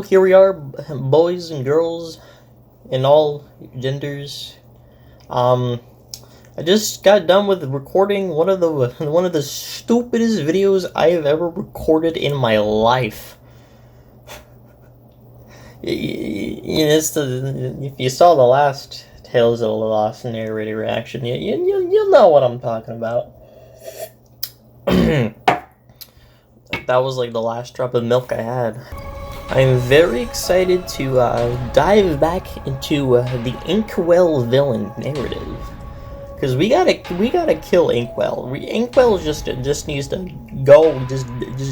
here we are, boys and girls, in all genders. I just got done with recording one of the stupidest videos I have ever recorded in my life. If you saw the last Tales of the Lost narrator reaction, you'll know what I'm talking about. That was like the last drop of milk I had. I'm very excited to dive back into the Inkwell villain narrative, because we gotta kill Inkwell. Inkwell just needs to go, just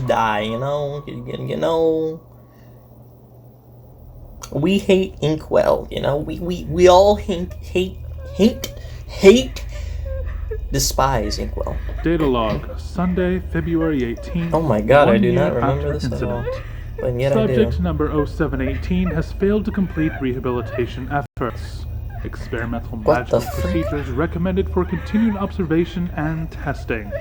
die. You know. We hate Inkwell. You know, we all hate, despise Inkwell. Data log, Sunday, February 18th. Oh my god, I do not remember this at all. But yet Subject I do. number 0718 has failed to complete rehabilitation efforts. Experimental magical procedures recommended for continued observation and testing.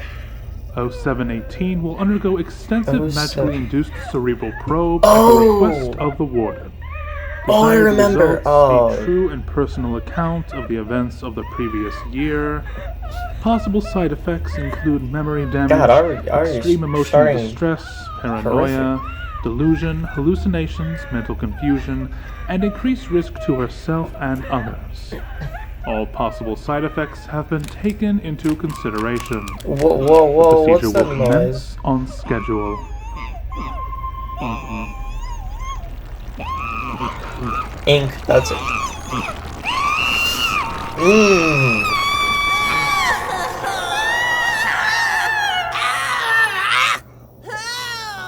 0718 will undergo extensive magically induced cerebral probe at the request of the warden. I remember. A true and personal account of the events of the previous year. Possible side effects include memory damage, extreme emotional distress, paranoia, delusion, hallucinations, mental confusion, and increased risk to herself and others. All possible side effects have been taken into consideration. Whoa, the what's procedure that will noise? commence on schedule. Ink, that's it.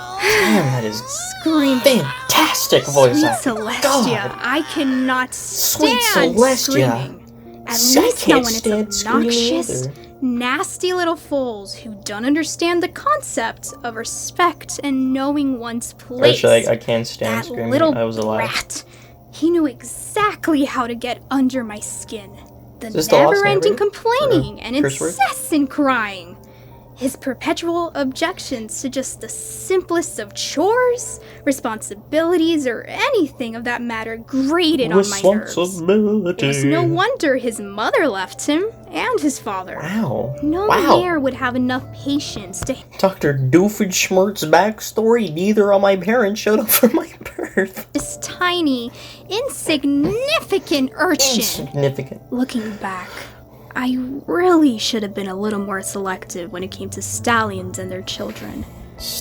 Damn, that is screaming. Fantastic voice acting. Sweet Celestia, I cannot stand screaming. At least not when it's obnoxious, nasty little fools who don't understand the concept of respect and knowing one's place. Actually, I can't stand screaming. Little I was alive. brat. He knew exactly how to get under my skin. The Lost never-ending narrative? complaining and Curse word? incessant crying. His perpetual objections to just the simplest of chores, responsibilities, or anything of that matter grated on my nerves. It was no wonder his mother left him, and his father. Wow. No heir would have enough patience to... Dr. Doofenshmirtz's backstory, neither of my parents showed up for my birth. This tiny, insignificant urchin. Insignificant. Looking back, I really should have been a little more selective when it came to stallions and their children.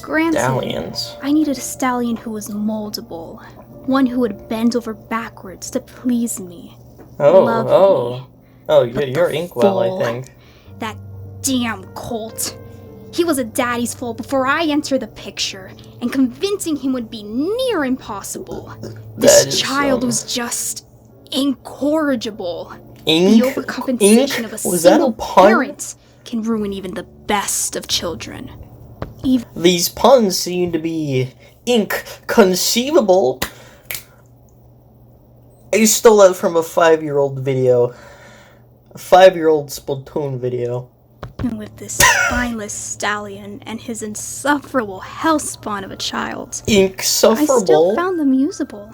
Granted, Stallions. I needed a stallion who was moldable, one who would bend over backwards to please me, love me. Oh, you're Inkwell, I think. That damn colt. He was a daddy's fool before I entered the picture, and convincing him would be near impossible. This child was just incorrigible. The overcompensation of a single parent can ruin even the best of children. These puns seem to be inconceivable. I stole that from a 5-year-old video. A 5-year-old Splatoon video. And with this spineless stallion and his insufferable hellspawn of a child, Insufferable? I still found them usable.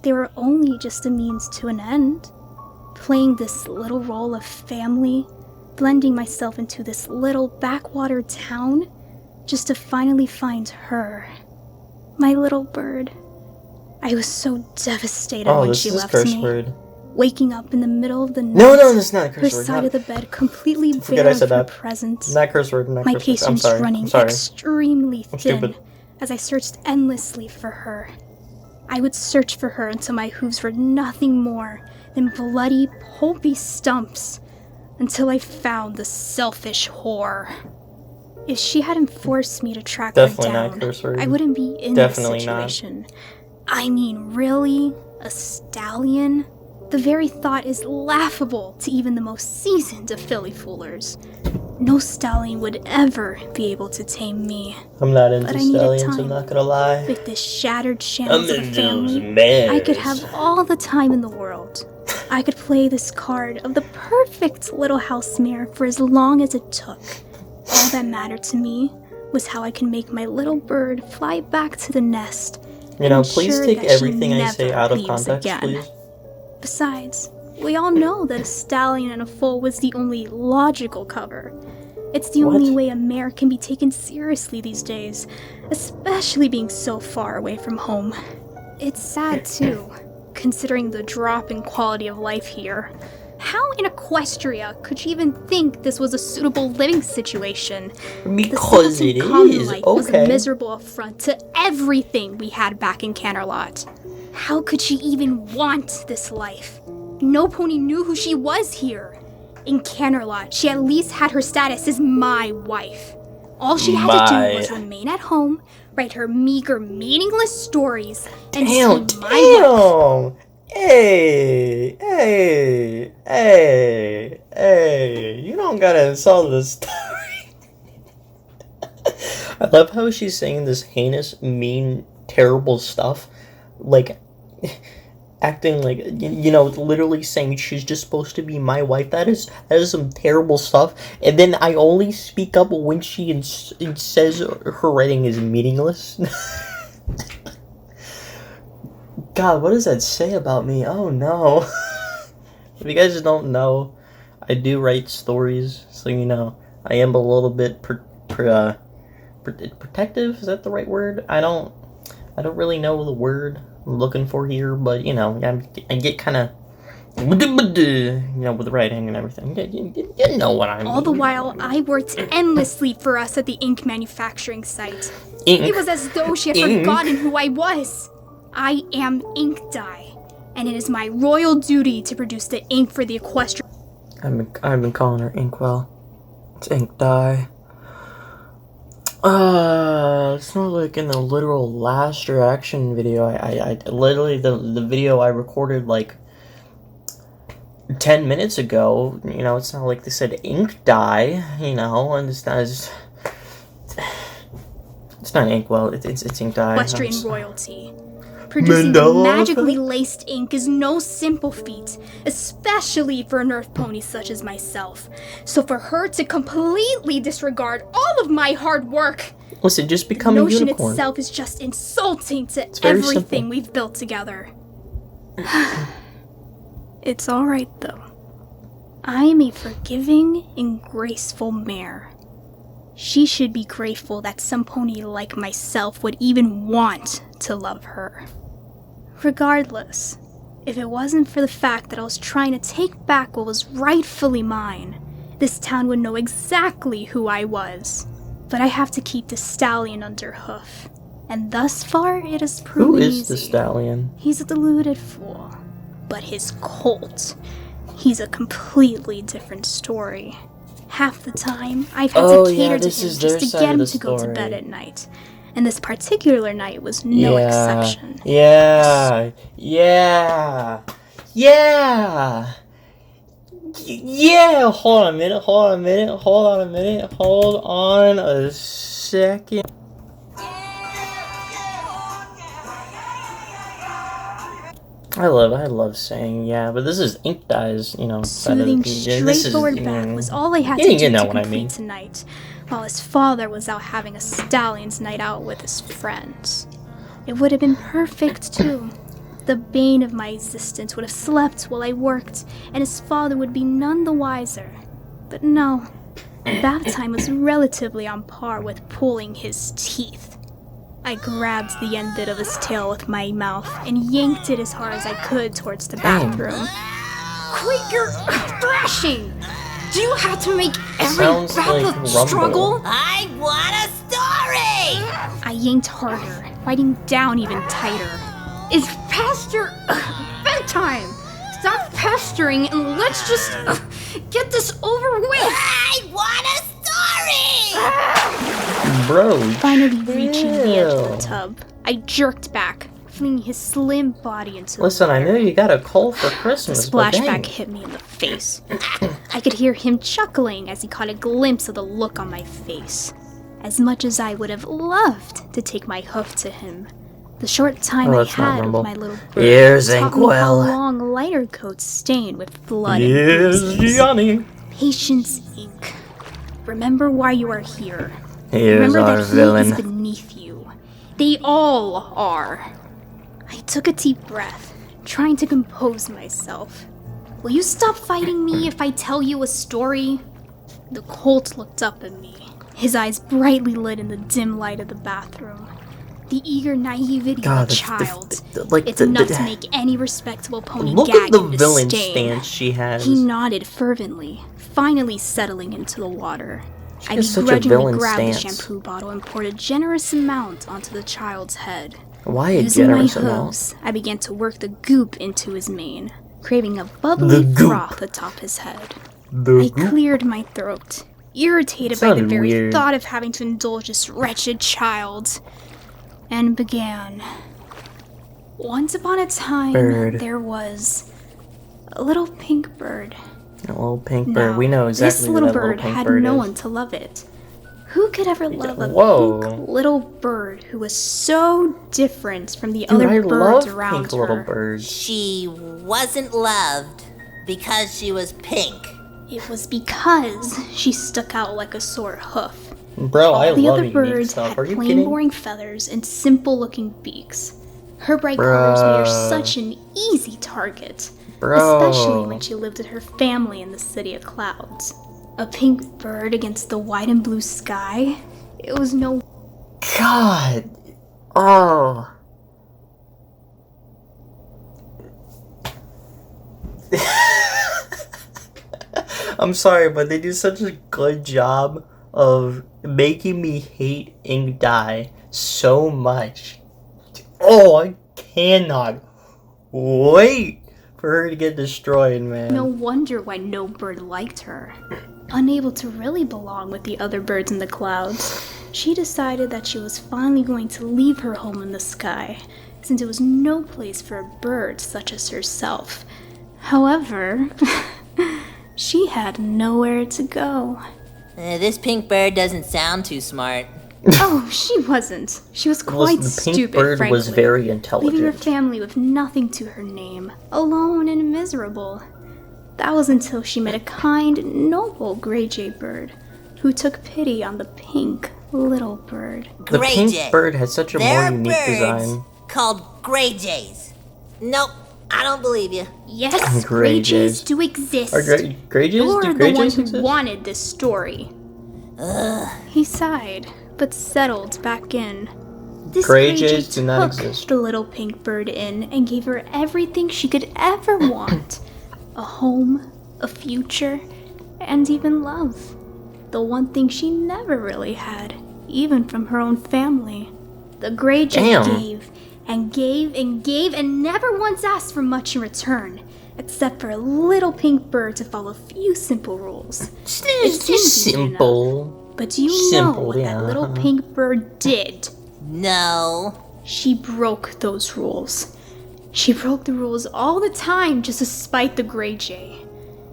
They were only just a means to an end. Playing this little role of family, blending myself into this little backwater town, just to finally find her, my little bird. I was so devastated when she left me. Word. Waking up in the middle of the night. No, that's not a curse her word. Side of the bed completely bare of her presence. Not curse word. My patience running extremely thin as I searched endlessly for her. I would search for her until my hooves were nothing more than bloody, pulpy stumps, until I found the selfish whore. If she hadn't forced me to track her down, I wouldn't be in this situation. Not. I mean, really? A stallion? The very thought is laughable to even the most seasoned of filly foolers. No stallion would ever be able to tame me. I'm not into stallions, I'm not gonna lie. With this shattered shambles of a family, I could have all the time in the world. I could play this card of the perfect little house mare for as long as it took. All that mattered to me was how I can make my little bird fly back to the nest You know, please take everything I say out of context, please. Besides, we all know that a stallion and a foal was the only logical cover. It's the only way a mare can be taken seriously these days, especially being so far away from home. It's sad too, considering the drop in quality of life here. How in Equestria could you even think this was a suitable living situation? Because it is, life was a miserable affront to everything we had back in Canterlot. How could she even want this life? No pony knew who she was here. In Canterlot, she at least had her status as my wife. All she had to do was remain at home, write her meager, meaningless stories, and be my wife. Hey, you don't gotta insult the story. I love how she's saying this heinous, mean, terrible stuff. Like, acting like, you know, literally saying she's just supposed to be my wife. That is some terrible stuff. And then I only speak up when she says her writing is meaningless. God, what does that say about me? Oh no. If you guys don't know, I do write stories, so you know, I am a little bit protective. Is that the right word? I don't really know the word I'm looking for here, but you know, I get kind of, you know, with writing and everything. You know what I mean. All the while, I worked endlessly for us at the ink manufacturing site. Ink. It was as though she had forgotten who I was. I am ink dye, and it is my royal duty to produce the ink for the Equestrian. I've been calling her Inkwell. It's ink dye. It's not like in the literal last reaction video. I literally the video I recorded like 10 minutes ago. You know, it's not like they said ink dye. You know, and it's not Inkwell. It's ink dye. Equestrian royalty. Producing the magically laced ink is no simple feat, especially for an earth pony such as myself. So for her to completely disregard all of my hard work, listen, just become a unicorn. The notion itself is just insulting to everything we've built together. It's alright though. I am a forgiving and graceful mare. She should be grateful that some pony like myself would even want to love her. Regardless, if it wasn't for the fact that I was trying to take back what was rightfully mine, this town would know exactly who I was. But I have to keep the stallion under hoof, and thus far it has proven easy. Who is the stallion? He's a deluded fool, but his colt, he's a completely different story. Half the time, I've had to cater to him just to get him to go to bed at night. And this particular night was no exception. Yeah, hold on a second. I love saying yeah, but this is ink dyes, you know. Soothing, straightforward back was all I had to do to complete tonight, while his father was out having a stallion's night out with his friends. It would have been perfect too. The bane of my existence would have slept while I worked, and his father would be none the wiser. But no, bath time was relatively on par with pulling his teeth. I grabbed the end bit of his tail with my mouth and yanked it as hard as I could towards the bathroom. Quit your thrashing! Do you have to make every bath a struggle? I want a story! I yanked harder, biting down even tighter. It's past your bedtime! Stop pestering and let's just get this over with! I want a story! Bro, finally reaching the edge of the tub, I jerked back, flinging his slim body into the water. I know you got a cold for Christmas. The splashback hit me in the face. I could hear him chuckling as he caught a glimpse of the look on my face. As much as I would have loved to take my hoof to him, the short time I had with my little bird taught me how long lighter coats stain with blood and bruises. Johnny. Patience, Inc. Remember why you are here. Remember that villain. he is beneath you. They all are. I took a deep breath, trying to compose myself. Will you stop fighting me if I tell you a story? The Colt looked up at me, his eyes brightly lit in the dim light of the bathroom. The eager naivety of a child. It's enough to make any respectable pony look gag at the in villain disdain. stance she has. He nodded fervently, finally settling into the water. I has such a begrudgingly villain grabbed the stance. shampoo bottle and poured a generous amount onto the child's head. Why a Using my generous amount? hooves, I began to work the goop into his mane, craving a bubbly froth atop his head. I cleared my throat, irritated by the very weird. thought of having to indulge this wretched child, and began. Once upon a time, there was a little pink bird. A little pink bird. We know exactly this what little that bird little pink had bird no is. one to love it. Who could ever love a pink little bird who was so different from the other birds around pink her? Little birds. She wasn't loved because she was pink. It was because she stuck out like a sore hoof. Bro, I The love other unique birds stuff. had Are you plain kidding? boring feathers and simple-looking beaks. Her bright colors made her such an easy target, especially when she lived with her family in the City of Clouds. A pink bird against the white and blue sky? It was no... God. Oh. I'm sorry, but they do such a good job of making me hate Ink Dye so much. Oh, I cannot wait for her to get destroyed, man. No wonder why no bird liked her. Unable to really belong with the other birds in the clouds, she decided that she was finally going to leave her home in the sky, since it was no place for a bird such as herself. However, she had nowhere to go. This pink bird doesn't sound too smart. Oh, she wasn't. She was quite the pink stupid, bird frankly, was very leaving her intelligent. family with nothing to her name, alone and miserable. That was until she met a kind, noble gray jay bird, who took pity on the pink little bird. The Gray pink jay. bird has such a There more are unique birds design. called gray jays. Nope, I don't believe you. Yes, Gray gray jays jays. do exist. Are gray jays? You're Do the gray one jays who exist? wanted this story. He sighed, but settled back in. This Gray gray jays jay do not took exist. the little pink bird in and gave her everything she could ever want. A home, a future, and even love. The one thing she never really had, even from her own family. The gray jay gave and gave and gave and never once asked for much in return, except for a little pink bird to follow a few simple rules. It's just simple. But do you know what that little pink bird did? No. She broke those rules. She broke the rules all the time just to spite the gray jay.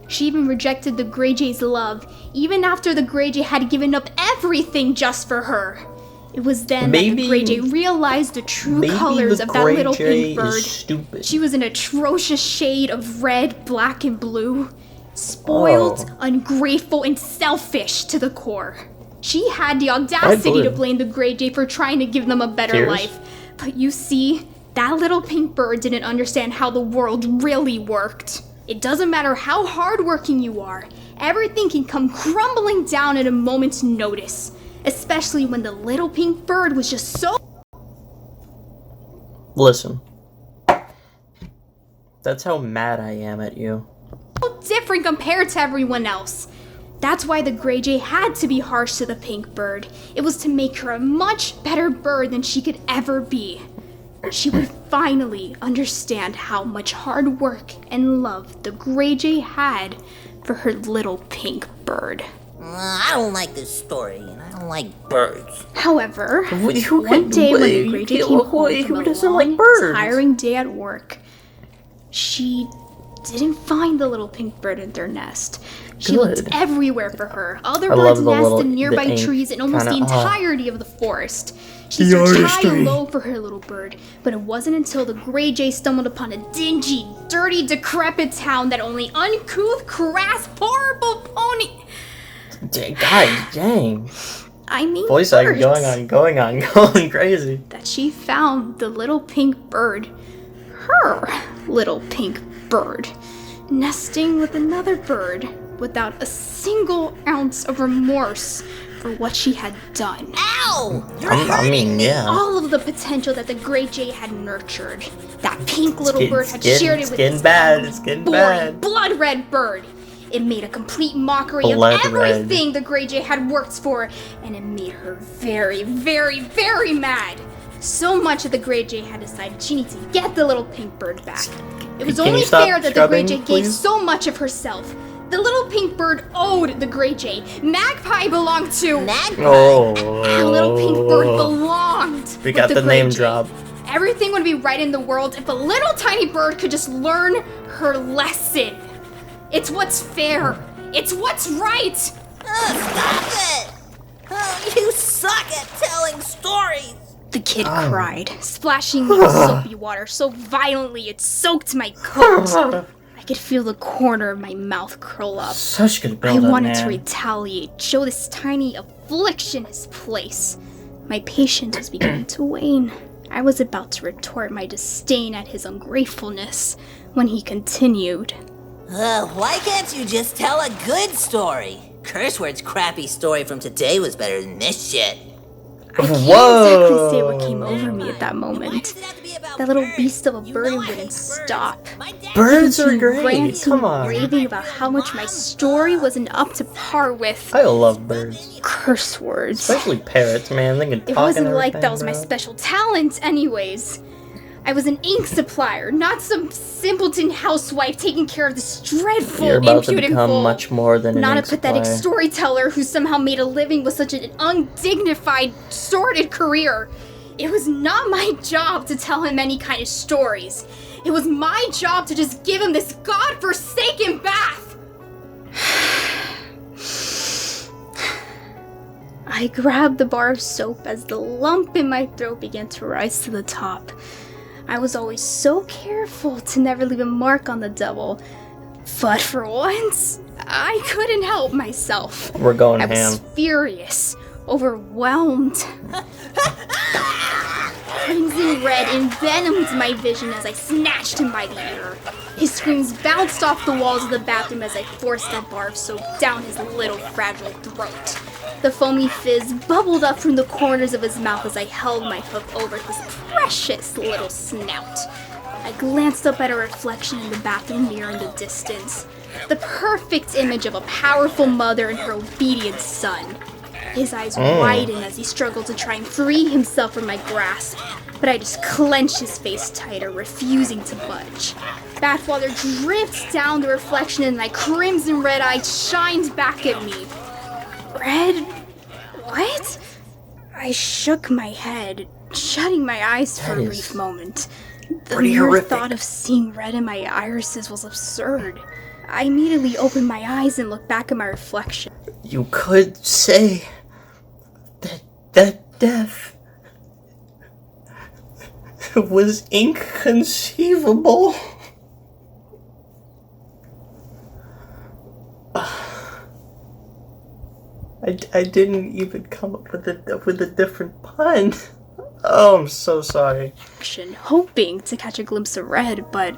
She even rejected the gray jay's love, even after the gray jay had given up everything just for her. It was then that the gray jay realized the true colors of that little pink bird. She was an atrocious shade of red, black, and blue. Spoiled, ungrateful, and selfish to the core. She had the audacity to blame the gray jay for trying to give them a better life. But you see, that little pink bird didn't understand how the world really worked. It doesn't matter how hardworking you are, everything can come crumbling down at a moment's notice. Especially when the little pink bird was just so... Listen. That's how mad I am at you. different compared to everyone else. That's why the gray jay had to be harsh to the pink bird. It was to make her a much better bird than she could ever be. She would finally understand how much hard work and love the gray jay had for her little pink bird. I don't like this story, and I don't like birds. However, one day when the gray jay came home from a long, tiring day at work, she didn't find the little pink bird in their nest. She looked everywhere for her. Other birds nested in nearby trees and almost the entirety of the forest. She searched high and low for her little bird, but it wasn't until the gray jay stumbled upon a dingy, dirty, decrepit town that only uncouth, crass, horrible pony... God dang. I mean voice birds. Going crazy. That she found the little pink bird, her little pink bird, nesting with another bird without a single ounce of remorse for what she had done. Ow! I mean, yeah. All of the potential that the Great Jay had nurtured. That pink little bird had shared it with this boring, blood-red bird. It made a complete mockery of everything the Grey Jay had worked for, and it made her very, very, very mad. So much that the Grey Jay had decided she needed to get the little pink bird back. It was only fair that the Grey Jay gave so much of herself. The little pink bird owed the Grey Jay. Magpie belonged to... Magpie? Oh. The little pink bird belonged We got the name drop. Everything would be right in the world if a little tiny bird could just learn her lesson. It's what's fair. It's what's right. Stop it. Oh, you suck at telling stories. The kid cried, splashing me with soapy water so violently it soaked my coat. I could feel the corner of my mouth curl up. Such good build-up, I wanted to retaliate, show this tiny affliction his place. My patience was beginning to wane. I was about to retort my disdain at his ungratefulness when he continued. Why can't you just tell a good story? Curseword's crappy story from today was better than this shit. I can't exactly say what came over me at that moment. That little beast of a bird wouldn't stop. Birds are great. Ranting, Come on. raving about how much my story wasn't up to par with. I love birds. Curse words. Especially parrots, man. They can talk. It wasn't and like that was everything, my special talent, anyways. I was an ink supplier, not some simpleton housewife taking care of this dreadful, You're about to impudent become fool. much more than an Not a ink pathetic supplier. storyteller who somehow made a living with such an undignified, sordid career. It was not my job to tell him any kind of stories. It was my job to just give him this godforsaken bath. I grabbed the bar of soap as the lump in my throat began to rise to the top. I was always so careful to never leave a mark on the devil, but for once, I couldn't help myself. We're going I ham. was furious, overwhelmed. Crimson red envenomed my vision as I snatched him by the ear. His screams bounced off the walls of the bathroom as I forced that bar of soap down his little fragile throat. The foamy fizz bubbled up from the corners of his mouth as I held my hook over his precious little snout. I glanced up at a reflection in the bathroom mirror in the distance. The perfect image of a powerful mother and her obedient son. His eyes widened as he struggled to try and free himself from my grasp, but I just clenched his face tighter, refusing to budge. Bathwater dripped down the reflection and my crimson red eye shined back at me. Red? What? I shook my head, shutting my eyes for a brief moment. The mere thought of seeing red in my irises was absurd. I immediately opened my eyes and looked back at my reflection. You could say that death was inconceivable. I didn't even come up with a different pun. Oh, I'm so sorry. Hoping to catch a glimpse of red, but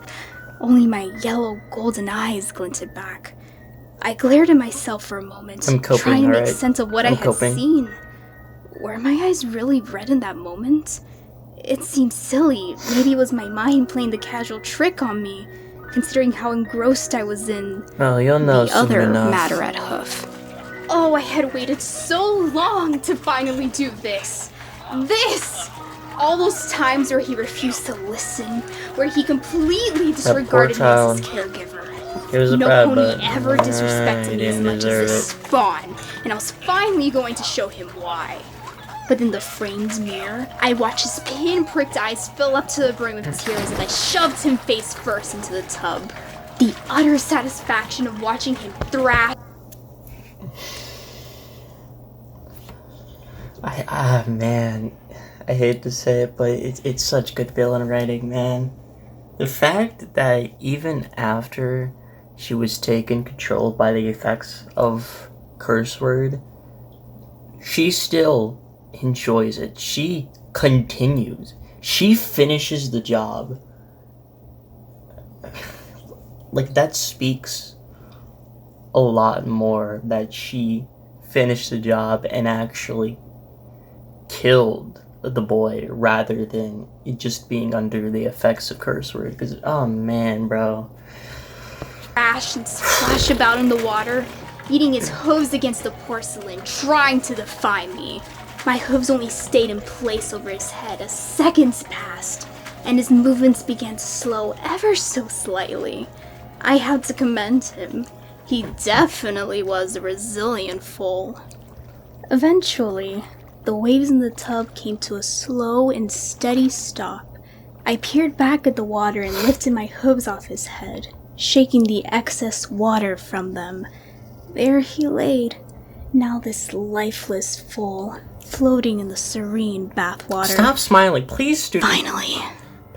only my yellow golden eyes glinted back. I glared at myself for a moment, trying to make sense of what I had seen. Were my eyes really red in that moment? It seemed silly. Maybe it was my mind playing the casual trick on me, considering how engrossed I was in the other matter at Hoof. Oh, I had waited so long to finally do this. This! All those times where he refused to listen, where he completely disregarded me as his caregiver. No pony ever disrespected me as much as this spawn, and I was finally going to show him why. But in the framed mirror, I watched his pin-pricked eyes fill up to the brim with tears as I shoved him face first into the tub. The utter satisfaction of watching him thrash. Man, I hate to say it, but it's such good villain writing, man. The fact that even after she was taken control by the effects of Curse Word, she still enjoys it. She continues. She finishes the job. Like, that speaks a lot more that she finished the job and actually killed the boy rather than it just being under the effects of curse word. Because, oh man, bro. Crash and splash about in the water, beating his hooves against the porcelain, trying to defy me. My hooves only stayed in place over his head as seconds passed, and his movements began to slow ever so slightly. I had to commend him. He definitely was a resilient foal. Eventually, the waves in the tub came to a slow and steady stop. I peered back at the water and lifted my hooves off his head, shaking the excess water from them. There he laid, now this lifeless foal, floating in the serene bathwater. Stop smiling, please, do. Finally.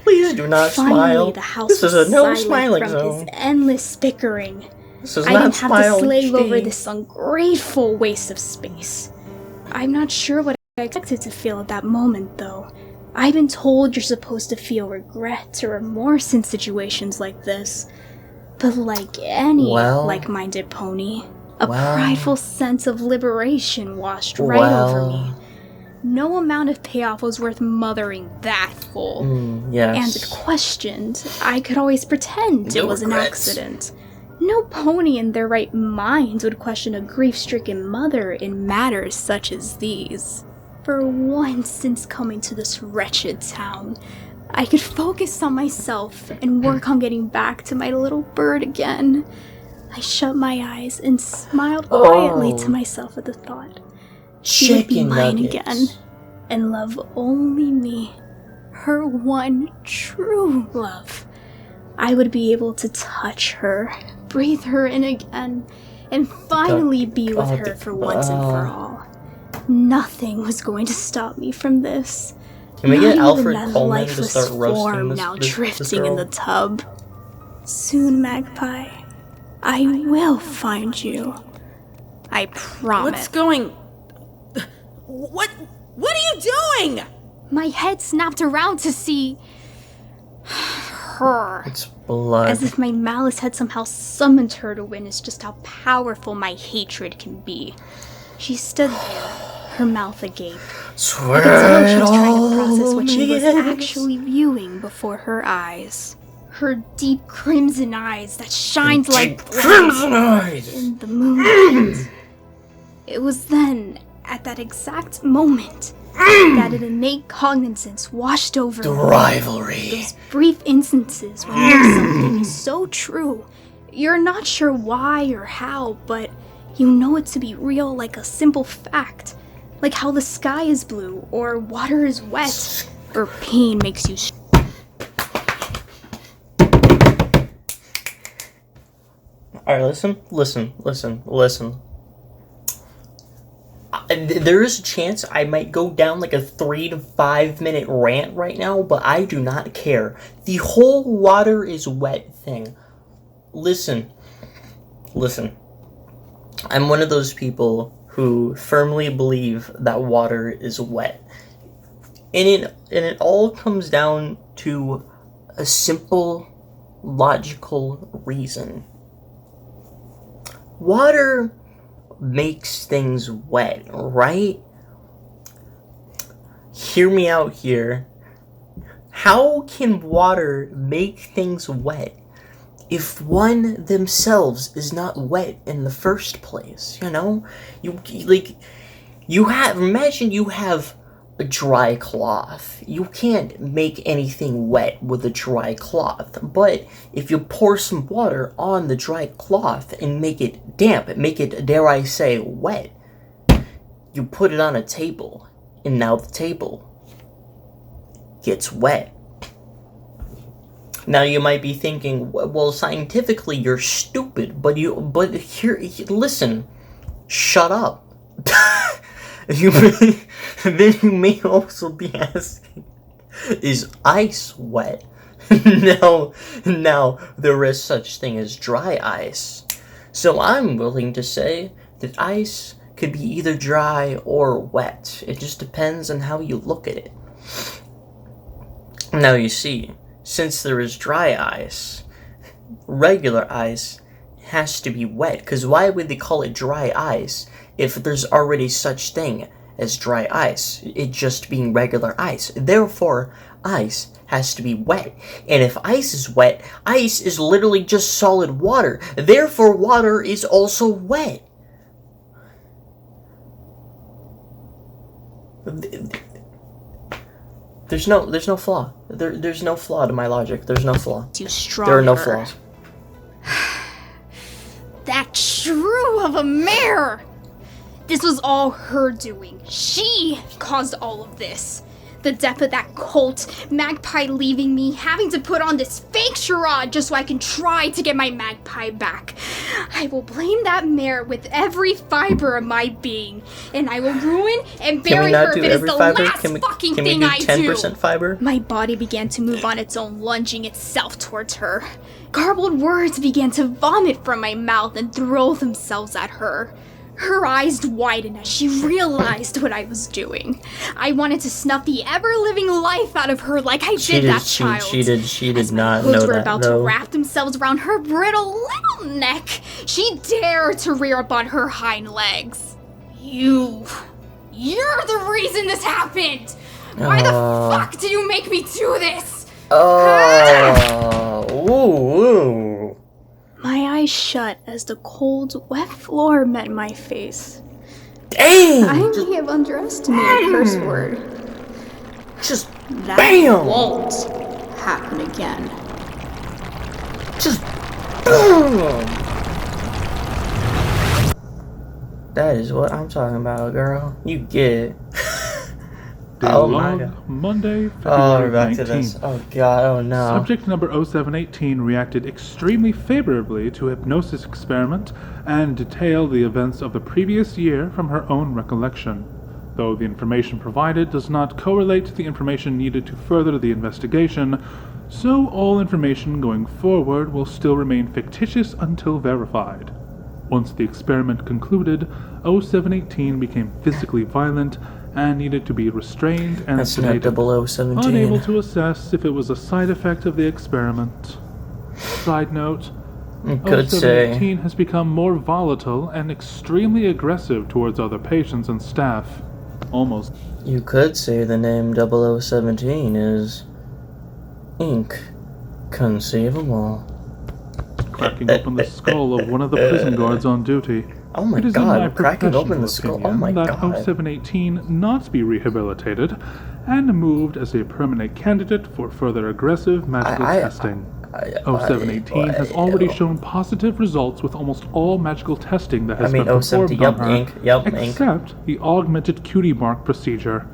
Please do not smile. The house this is a no smiling from zone. His endless bickering. This is I not didn't have to slave HD. over this ungrateful waste of space. I'm not sure what I expected to feel at that moment, though. I've been told you're supposed to feel regret or remorse in situations like this. But like any like-minded pony, a prideful sense of liberation washed right over me. No amount of payoff was worth mothering that fool. Yes. And if questioned, I could always pretend it was an accident. No pony in their right mind would question a grief-stricken mother in matters such as these. For once since coming to this wretched town, I could focus on myself and work on getting back to my little bird again. I shut my eyes and smiled quietly to myself at the thought. She would be mine again, and love only me, her one true love. I would be able to touch her, breathe her in again, and finally be with her for once and for all. Nothing was going to stop me from this. Can we get Not Alfred even that Coleman to lifeless start roasting form this, now this drifting girl? in the tub. Soon, Magpie, I will find you. I promise. What's going... What are you doing? My head snapped around to see... her. It's blood. As if my malice had somehow summoned her to witness just how powerful my hatred can be. She stood there, her mouth agape. Swear I could tell she was trying to process what she was actually viewing before her eyes. Her deep crimson eyes that shined like crimson eyes in the moonlight. It was then, at that exact moment, that an innate cognizance washed over the me. rivalry. Those brief instances when you know something is so true, you're not sure why or how, but you know it to be real like a simple fact. Like how the sky is blue, or water is wet, or pain makes you Alright, listen. There is a chance I might go down like a 3 to 5 minute rant right now, but I do not care. The whole water is wet thing. Listen. I'm one of those people who firmly believe that water is wet. And it all comes down to a simple, logical reason. Water makes things wet, right? Hear me out here. How can water make things wet if one themselves is not wet in the first place? You know? Imagine you have a dry cloth. You can't make anything wet with a dry cloth. But if you pour some water on the dry cloth and make it damp, make it, dare I say, wet, you put it on a table, and now the table gets wet. Now you might be thinking, well, scientifically you're stupid, but listen, shut up. Then you may also be asking, is ice wet? Now there is such thing as dry ice. So I'm willing to say that ice could be either dry or wet. It just depends on how you look at it. Now you see, since there is dry ice, regular ice has to be wet, because why would they call it dry ice if there's already such thing as dry ice, it just being regular ice? Therefore, ice has to be wet. And if ice is wet, ice is literally just solid water. Therefore, water is also wet. There's no flaw. There's no flaw to my logic. There's no flaw. Too stronger. There are no flaws. That shrew of a mare! This was all her doing. She caused all of this. The death of that colt, Magpie leaving me, having to put on this fake charade just so I can try to get my Magpie back. I will blame that mare with every fiber of my being, and I will ruin and bury her if it is the last fucking thing I do. Can we do 10% fiber? My body began to move on its own, lunging itself towards her. Garbled words began to vomit from my mouth and throw themselves at her. Her eyes widened as she realized what I was doing. I wanted to snuff the ever-living life out of her like I did that child. She did not know that, As my hooves were about to wrap themselves around her brittle little neck, she dared to rear up on her hind legs. You're the reason this happened! Why the fuck did you make me do this? Ooh. My eyes shut as the cold, wet floor met my face. Dang! I may have underestimated curse word. Just that BAM! Won't happen again. Just BAM! That is what I'm talking about, girl. You get it. Oh my god. Monday, February we're back 19th. To this. Oh god, oh no. Subject number 0718 reacted extremely favorably to hypnosis experiment and detailed the events of the previous year from her own recollection. Though the information provided does not correlate to the information needed to further the investigation, so all information going forward will still remain fictitious until verified. Once the experiment concluded, 0718 became physically violent and needed to be restrained and sedated, 017. unable to assess if it was a side effect of the experiment. Side note, 0718 has become more volatile and extremely aggressive towards other patients and staff. Almost. You could say the name 0017 is inconceivable. Cracking open the skull of one of the prison guards on duty. Oh my god, cracking open the skull. Oh my god. 0718 not be rehabilitated and moved as a permanent candidate for further aggressive magical testing. 0718 has already shown positive results with almost all magical testing that has been performed on her, except the augmented cutie mark procedure,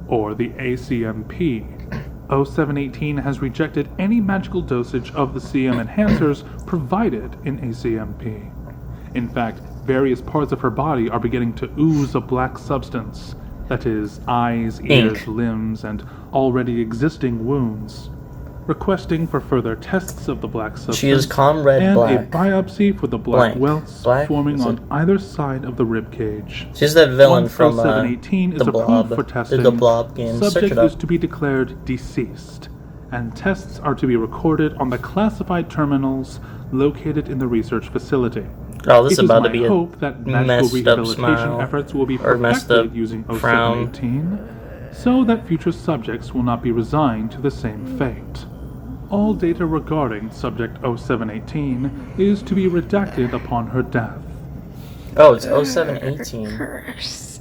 or the ACMP. 0718 has rejected any magical dosage of the CM enhancers provided in ACMP. In fact, various parts of her body are beginning to ooze a black substance, that is, eyes, ears, limbs, and already existing wounds. Requesting for further tests of the black substance she is Comrade and Black. A biopsy for the black welts forming on either side of the rib cage. She's that villain Once from 0718 is the Blob. approved for testing, the Blob game. Subject is to be declared deceased, and tests are to be recorded on the classified terminals located in the research facility. Oh, this is about to be a hope that magical rehabilitation efforts will be perfected using 0718, so that future subjects will not be resigned to the same fate. All data regarding subject 0718 is to be redacted upon her death. Oh, it's 0718. Curse.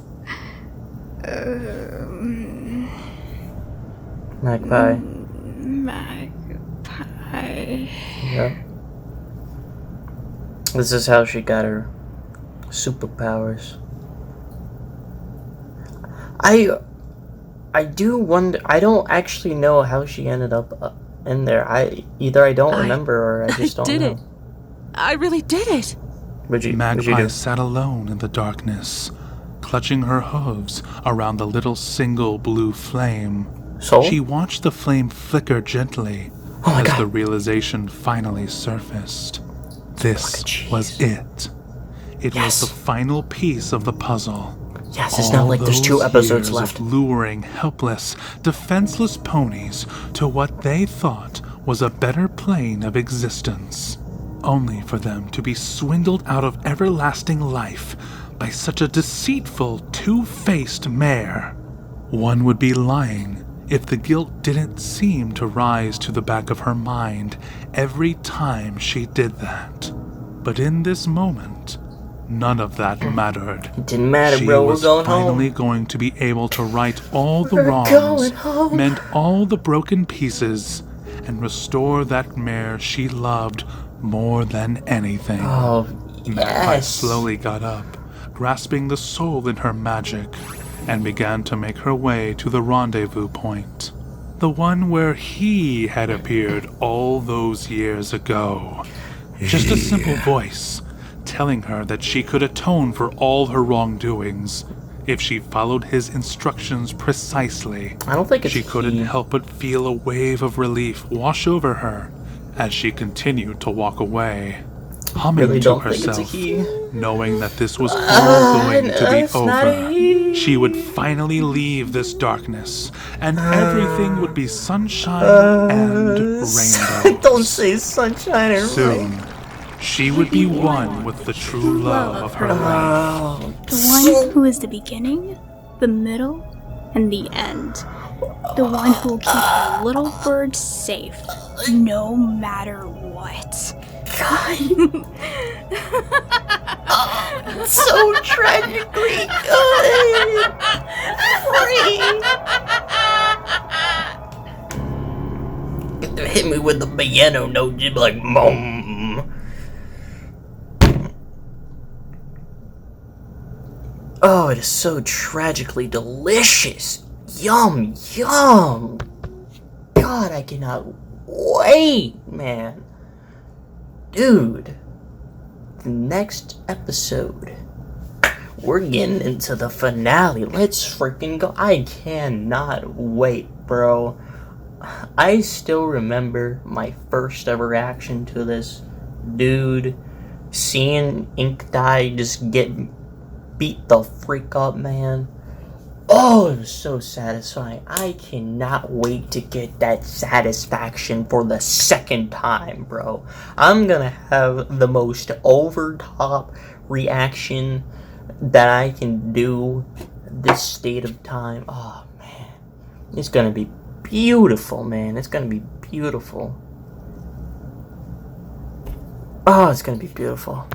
Magpie. Magpie. Yep. This is how she got her superpowers. I do wonder. I don't actually know how she ended up in there. I don't remember or I just don't know. I did it. I really did it. Magpie sat alone in the darkness, clutching her hooves around the little single blue flame. So? She watched the flame flicker gently as the realization finally surfaced. This was it. It was the final piece of the puzzle. Yes, it's not like there's 2 episodes left. Of luring helpless, defenseless ponies to what they thought was a better plane of existence, only for them to be swindled out of everlasting life by such a deceitful, two-faced mare. One would be lying if the guilt didn't seem to rise to the back of her mind every time she did that. But in this moment, none of that mattered. It didn't matter, bro. We're going home. She was finally going to be able to right all the wrongs, mend all the broken pieces, and restore that mare she loved more than anything. Oh, yes. Magpie slowly got up, grasping the soul in her magic, and began to make her way to the rendezvous point. The one where he had appeared all those years ago. Just a simple voice, telling her that she could atone for all her wrongdoings if she followed his instructions precisely. I don't think it's She couldn't help but feel a wave of relief wash over her as she continued to walk away, humming to herself, knowing that this was all going to be over. She would finally leave this darkness, and everything would be sunshine and rainbows. Don't say sunshine and Soon, she would be one with the true love of her life. The one who is the beginning, the middle, and the end. The one who will keep the little bird safe, no matter what. God. So tragically good. Free. Hit me with the piano note, you'd be like, mom. Oh, it is so tragically delicious. Yum, yum. God, I cannot wait, man. Dude, the next episode, we're getting into the finale. Let's freaking go. I cannot wait, bro. I still remember my first ever reaction to this. Dude, seeing Ink Dye just get beat the freak up, man. Oh, it was so satisfying. I cannot wait to get that satisfaction for the second time, bro. I'm gonna have the most over-top reaction that I can do this state of time. Oh, man. It's gonna be beautiful, man. It's gonna be beautiful. Oh, it's gonna be beautiful.